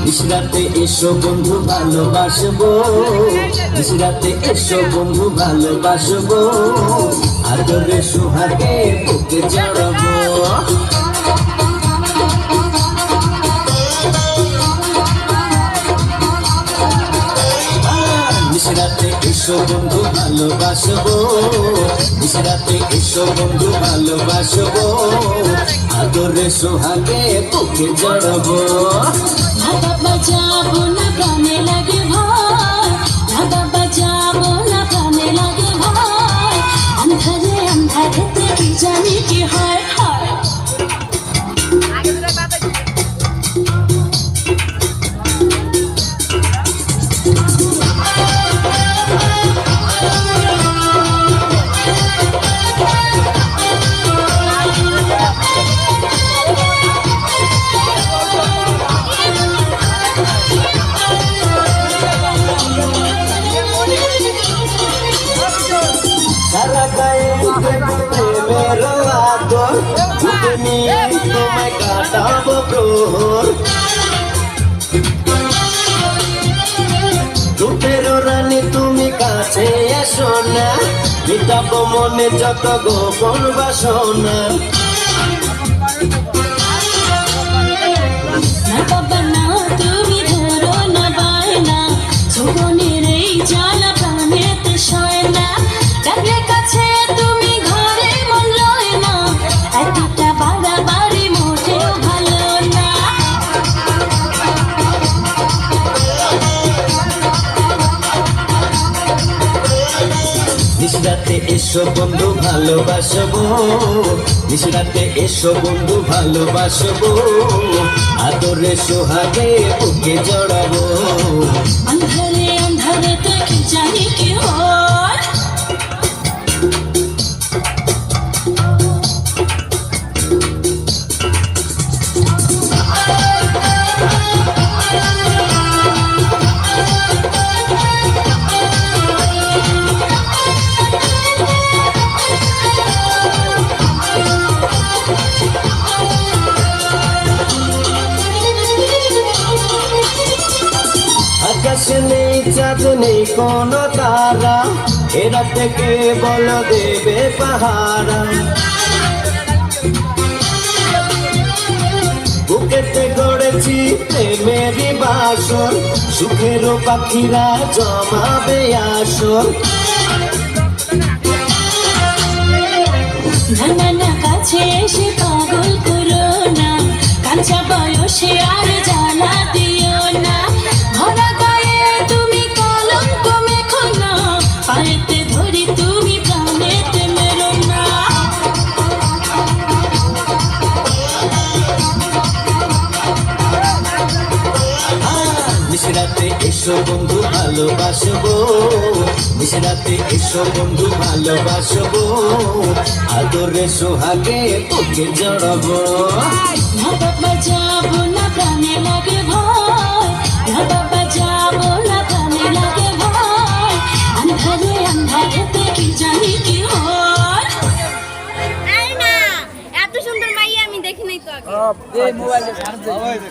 নিশরাতে এসো বন্ধু ভালোবাসবো, নিশরাতে এসো বন্ধু ভালোবাসবো, আদরে সোহাগে বুকে জড়াবো। নিশরাতে এসো বন্ধু ভালোবাসবো, নিশরাতে এসো বন্ধু ভালোবাসবো, আদরে সোহাগে বুকে জড়াবো। না বাবা যাবো না প্রাণে লাগে ভয়, না বাবা যাবো না প্রাণে লাগে ভয়, আন্ধারে আন্ধারেতে কি জানি কি হয় হয়। সারা গায়ে প্রেমের আদর, বুকে নিয়ে তোমায় কাটাবো প্রহর। রূপের রানী তুমি কাছে এসো না, মিটাবো মনে যত গোপন বাসনা। না বাবা না তুমি ধরো না বায়না, জীবনের এই জ্বালা প্রাণেতে সয় না, ডাকলে কাছে তুমি ঘরে মন লয় না, একটা বাড়াবাড়ি মোটেও ভালো না। নিশরাতে এসো বন্ধু ভালোবাসবো, নিশরাতে এসো বন্ধু ভালোবাসবো, আদরে সোহাগে বুকে জড়াবো। আন্ধারে আন্ধারেতে কি জানি কি হয়। আকাশ নেই চাঁদ নেই কোনো তারা, এরা থেকে বল দেবে পাহারা। বুকেতে গড়েছি প্রেমেরই বাসর, সুখেরও পাখিরা জমাবে আসর। না না না কাছে এসে পাগল করো না, কাঁচা বয়সে আর জ্বালা দিও না, ভরা গায়ে তুমি কলঙ্ক মেখো না, পায়েতে ধরি তুমি প্রাণেতে মেরো না। নিশরাতে এসো বন্ধু ভালোবাসবো, নিশরাতে এসো বন্ধু ভালোবাসবো, আদরে সোহাগে বুকে জড়াবো। না বাবা যাবো না প্রাণে লাগে ভয়, না বাবা যাবো না প্রাণে লাগে ভয়, আন্ধারে আন্ধারেতে কি জানি কি হয়। এই না এত সুন্দর মাইয়া আমি দেখি নাই তো আগে।